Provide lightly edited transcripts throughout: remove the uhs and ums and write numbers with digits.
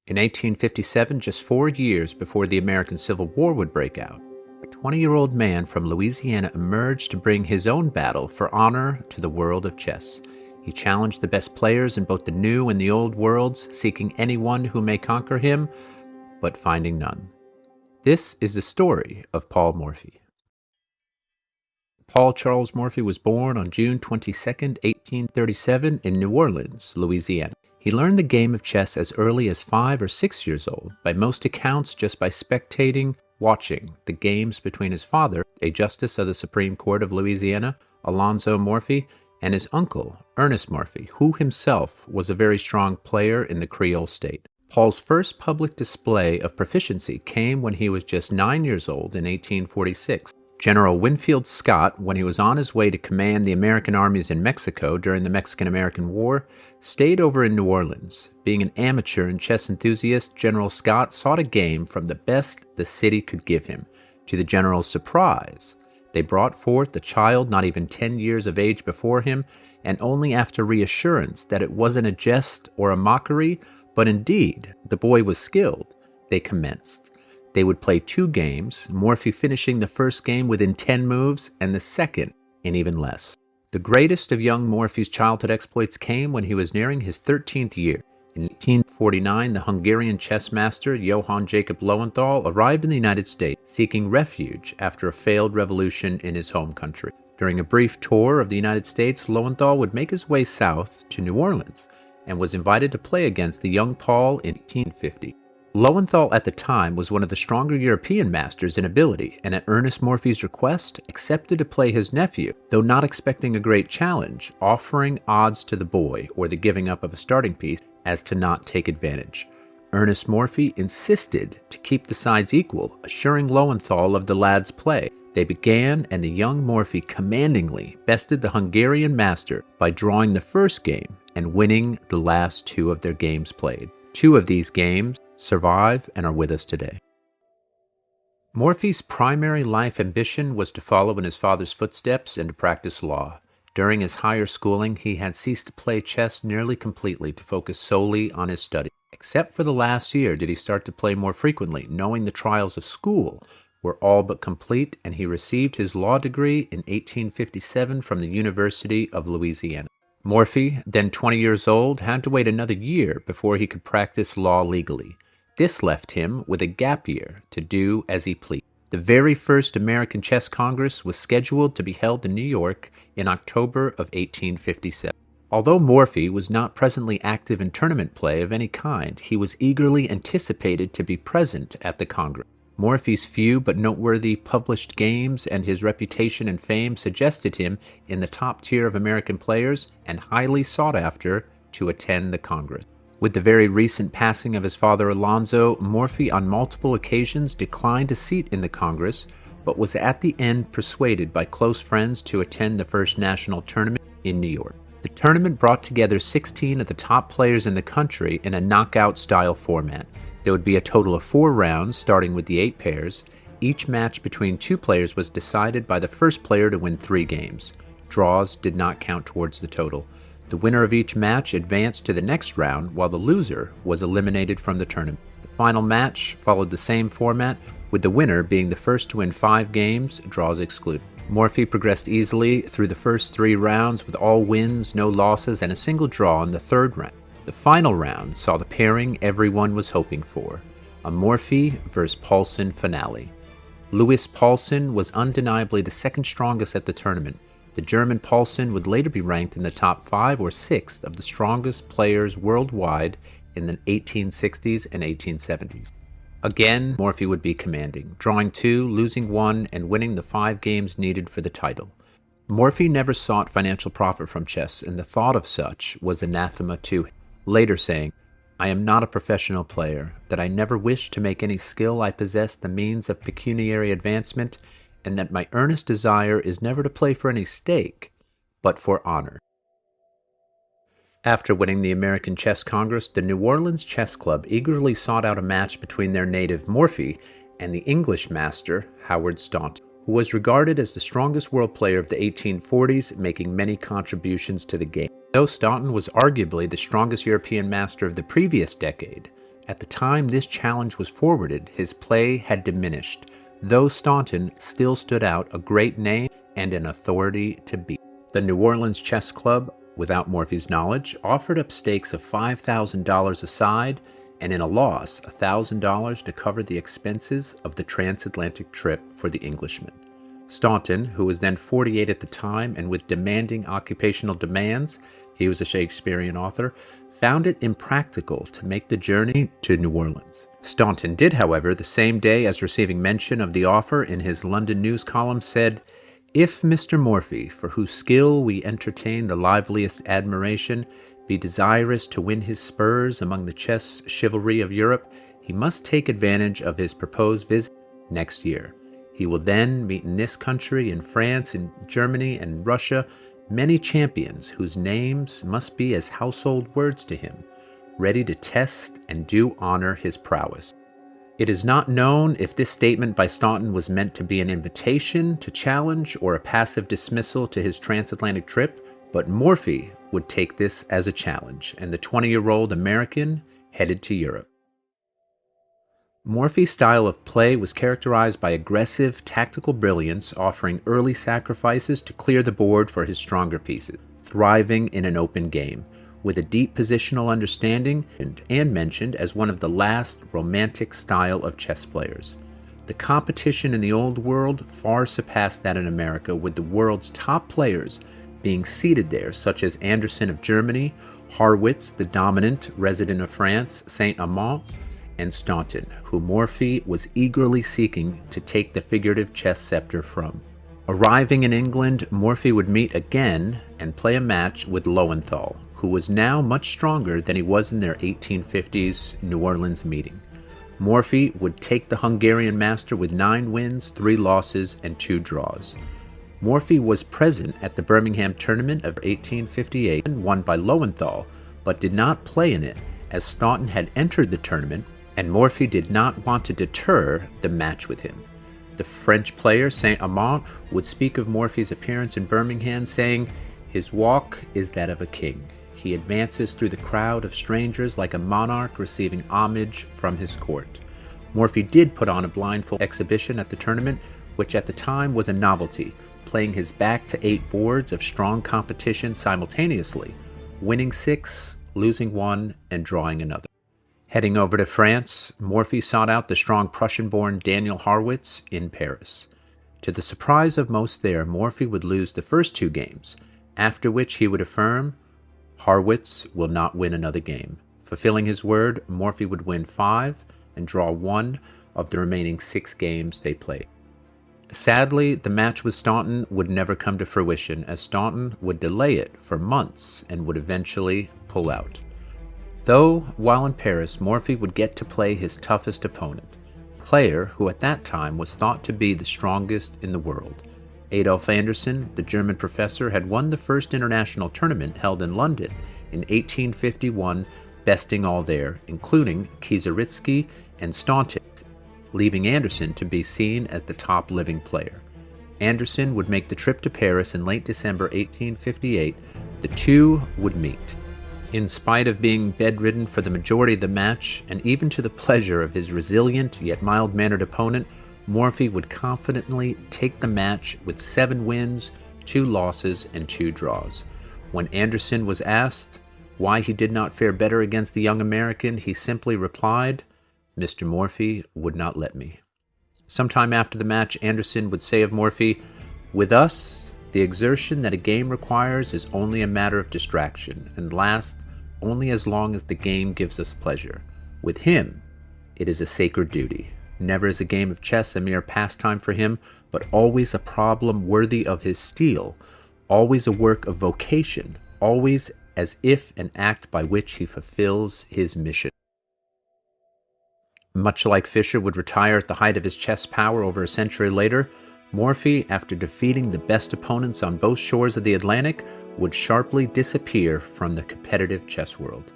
In 1857, just 4 years before the American Civil War would break out, a 20-year-old man from Louisiana emerged to bring his own battle for honor to the world of chess. He challenged the best players in both the new and the old worlds, seeking anyone who may conquer him, but finding none. This is the story of Paul Morphy. Paul Charles Morphy was born on June 22, 1837 in New Orleans, Louisiana. He learned the game of chess as early as 5 or 6 years old, by most accounts just by watching the games between his father, a justice of the Supreme Court of Louisiana, Alonzo Morphy, and his uncle, Ernest Morphy, who himself was a very strong player in the Creole state. Paul's first public display of proficiency came when he was just 9 years old in 1846. General Winfield Scott, when he was on his way to command the American armies in Mexico during the Mexican-American War, stayed over in New Orleans. Being an amateur and chess enthusiast, General Scott sought a game from the best the city could give him. To the general's surprise, they brought forth a child not even 10 years of age before him, and only after reassurance that it wasn't a jest or a mockery, but indeed the boy was skilled, they commenced. They would play 2 games, Morphy finishing the first game within 10 moves and the second in even less. The greatest of young Morphy's childhood exploits came when he was nearing his 13th year. In 1849, the Hungarian chess master Johann Jacob Lowenthal arrived in the United States, seeking refuge after a failed revolution in his home country. During a brief tour of the United States, Lowenthal would make his way south to New Orleans and was invited to play against the young Paul in 1850. Lowenthal at the time was one of the stronger European masters in ability, and at Ernest Morphy's request, accepted to play his nephew, though not expecting a great challenge, offering odds to the boy, or the giving up of a starting piece, as to not take advantage. Ernest Morphy insisted to keep the sides equal, assuring Lowenthal of the lad's play. They began, and the young Morphy commandingly bested the Hungarian master by drawing the first game and winning the last 2 of their games played. 2 of these games survive and are with us today. Morphy's primary life ambition was to follow in his father's footsteps and to practice law. During his higher schooling, he had ceased to play chess nearly completely to focus solely on his study. Except for the last year did he start to play more frequently, knowing the trials of school were all but complete, and he received his law degree in 1857 from the University of Louisiana. Morphy, then 20 years old, had to wait another year before he could practice law legally. This left him with a gap year to do as he pleased. The very first American Chess Congress was scheduled to be held in New York in October of 1857. Although Morphy was not presently active in tournament play of any kind, he was eagerly anticipated to be present at the Congress. Morphy's few but noteworthy published games and his reputation and fame suggested him in the top tier of American players and highly sought after to attend the Congress. With the very recent passing of his father Alonzo, Morphy on multiple occasions declined a seat in the Congress, but was at the end persuaded by close friends to attend the first national tournament in New York. The tournament brought together 16 of the top players in the country in a knockout-style format. There would be a total of 4 rounds, starting with the 8 pairs. Each match between 2 players was decided by the first player to win 3 games. Draws did not count towards the total. The winner of each match advanced to the next round, while the loser was eliminated from the tournament. The final match followed the same format, with the winner being the first to win 5 games, draws excluded. Morphy progressed easily through the first 3 rounds with all wins, no losses, and a single draw in the 3rd round. The final round saw the pairing everyone was hoping for, a Morphy vs. Paulsen finale. Louis Paulsen was undeniably the second strongest at the tournament. The German Paulsen would later be ranked in the top 5 or 6 of the strongest players worldwide in the 1860s and 1870s. Again, Morphy would be commanding, drawing 2, losing 1, and winning the 5 games needed for the title. Morphy never sought financial profit from chess, and the thought of such was anathema to him, later saying, "I am not a professional player, that I never wish to make any skill I possess the means of pecuniary advancement, and that my earnest desire is never to play for any stake, but for honor." After winning the American Chess Congress, the New Orleans Chess Club eagerly sought out a match between their native Morphy and the English master, Howard Staunton, who was regarded as the strongest world player of the 1840s, making many contributions to the game. Though Staunton was arguably the strongest European master of the previous decade, At the time this challenge was forwarded, his play had diminished, though Staunton still stood out a great name and an authority to beat. The New Orleans Chess Club, without Morphy's knowledge, offered up stakes of $5,000 a side and in a loss $1,000 to cover the expenses of the transatlantic trip for the Englishman. Staunton, who was then 48 at the time and with demanding occupational demands, he was a Shakespearean author, found it impractical to make the journey to New Orleans. Staunton did, however, the same day as receiving mention of the offer in his London news column, said, "If Mr. Morphy, for whose skill we entertain the liveliest admiration, be desirous to win his spurs among the chess chivalry of Europe, he must take advantage of his proposed visit next year. He will then meet in this country, in France, in Germany, and Russia, many champions whose names must be as household words to him, ready to test and do honor his prowess." It is not known if this statement by Staunton was meant to be an invitation to challenge or a passive dismissal to his transatlantic trip, but Morphy would take this as a challenge, and the 20-year-old American headed to Europe. Morphy's style of play was characterized by aggressive, tactical brilliance, offering early sacrifices to clear the board for his stronger pieces, thriving in an open game, with a deep positional understanding and mentioned as one of the last romantic style of chess players. The competition in the old world far surpassed that in America, with the world's top players being seated there, such as Anderson of Germany, Harrwitz, the dominant resident of France, Saint-Amand, and Staunton, who Morphy was eagerly seeking to take the figurative chess scepter from. Arriving in England, Morphy would meet again and play a match with Lowenthal, who was now much stronger than he was in their 1850s New Orleans meeting. Morphy would take the Hungarian master with 9 wins, 3 losses, and 2 draws. Morphy was present at the Birmingham tournament of 1858 and won by Lowenthal, but did not play in it, as Staunton had entered the tournament, and Morphy did not want to deter the match with him. The French player Saint-Amand would speak of Morphy's appearance in Birmingham, saying, "His walk is that of a king. He advances through the crowd of strangers like a monarch receiving homage from his court." Morphy did put on a blindfold exhibition at the tournament, which at the time was a novelty, playing his back to 8 boards of strong competition simultaneously, winning 6, losing 1, and drawing another. Heading over to France, Morphy sought out the strong Prussian-born Daniel Harrwitz in Paris. To the surprise of most there, Morphy would lose the first 2 games, after which he would affirm, "Harrwitz will not win another game." Fulfilling his word, Morphy would win 5 and draw 1 of the remaining 6 games they played. Sadly, the match with Staunton would never come to fruition, as Staunton would delay it for months and would eventually pull out. Though, while in Paris, Morphy would get to play his toughest opponent, a player who at that time was thought to be the strongest in the world. Adolf Anderssen, the German professor, had won the first international tournament held in London in 1851, besting all there, including Kieseritzky and Staunton, leaving Anderssen to be seen as the top living player. Anderssen would make the trip to Paris in late December 1858. The two would meet. In spite of being bedridden for the majority of the match, and even to the pleasure of his resilient yet mild-mannered opponent, Morphy would confidently take the match with 7 wins, 2 losses, and 2 draws. When Anderssen was asked why he did not fare better against the young American, he simply replied, "Mr. Morphy would not let me." Sometime after the match, Anderssen would say of Morphy, "With us, the exertion that a game requires is only a matter of distraction, and lasts only as long as the game gives us pleasure. With him, it is a sacred duty. Never is a game of chess a mere pastime for him, but always a problem worthy of his steel, always a work of vocation, always as if an act by which he fulfills his mission." Much like Fischer would retire at the height of his chess power over a century later, Morphy, after defeating the best opponents on both shores of the Atlantic, would sharply disappear from the competitive chess world.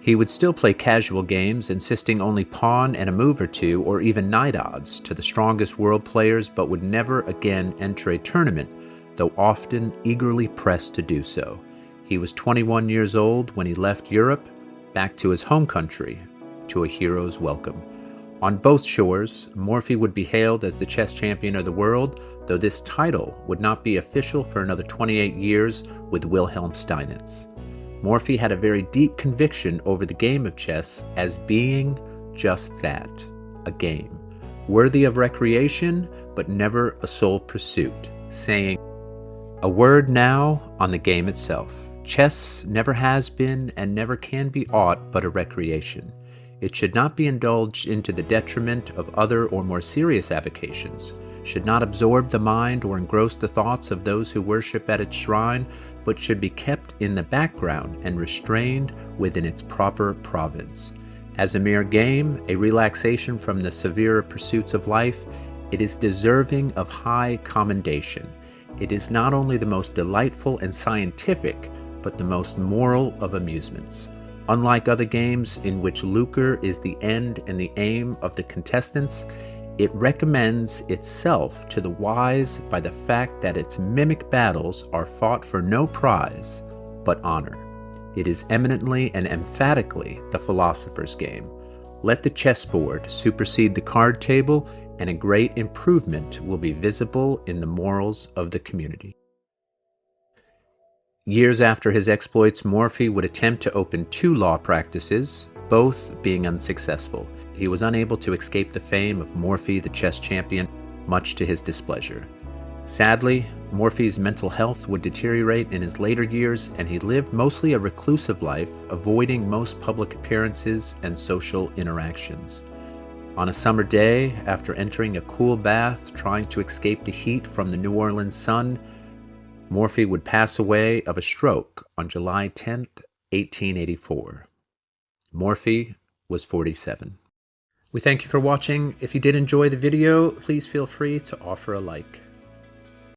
He would still play casual games, insisting only pawn and a move or two, or even knight odds to the strongest world players, but would never again enter a tournament, though often eagerly pressed to do so. He was 21 years old when he left Europe back to his home country, to a hero's welcome. On both shores, Morphy would be hailed as the chess champion of the world, though this title would not be official for another 28 years with Wilhelm Steinitz. Morphy had a very deep conviction over the game of chess as being just that, a game, worthy of recreation, but never a sole pursuit, saying, "A word now on the game itself. Chess never has been and never can be aught but a recreation. It should not be indulged into the detriment of other or more serious avocations, should not absorb the mind or engross the thoughts of those who worship at its shrine, but should be kept in the background and restrained within its proper province. As a mere game, a relaxation from the severer pursuits of life, it is deserving of high commendation. It is not only the most delightful and scientific, but the most moral of amusements. Unlike other games in which lucre is the end and the aim of the contestants, it recommends itself to the wise by the fact that its mimic battles are fought for no prize but honor. It is eminently and emphatically the philosopher's game. Let the chessboard supersede the card table, and a great improvement will be visible in the morals of the community." Years after his exploits, Morphy would attempt to open 2 law practices, both being unsuccessful. He was unable to escape the fame of Morphy the chess champion, much to his displeasure. Sadly, Morphy's mental health would deteriorate in his later years, and he lived mostly a reclusive life, avoiding most public appearances and social interactions. On a summer day, after entering a cool bath, trying to escape the heat from the New Orleans sun, Morphy would pass away of a stroke on July 10th, 1884. Morphy was 47. We thank you for watching. If you did enjoy the video, please feel free to offer a like.